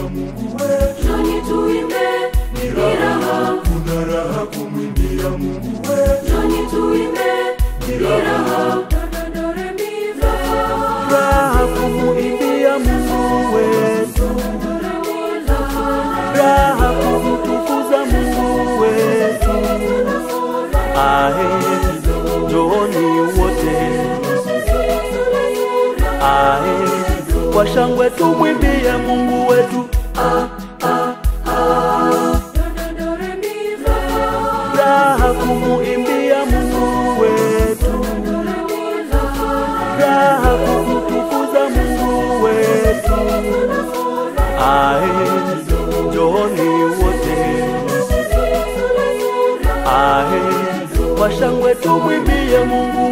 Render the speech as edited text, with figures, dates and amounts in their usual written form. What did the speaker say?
kumwimbia Mungu wetu. Njoni tuimbe, ni raha. Kuna raha kumwimbia Mungu wetu. Njoni tuimbe, ni raha. Raha kumuimbia Mungu wetu. Raha kumtukuza Mungu wetu. Ahe, njooni wote. Ahe, kwa shangwe tumwimbie Mungu wetu. Raha kumuimbia Mungu wetu. Raha kumtukuza Mungu wetu. Ahe, njooni wote. Ahe, kwa shangwe tumwimbie Mungu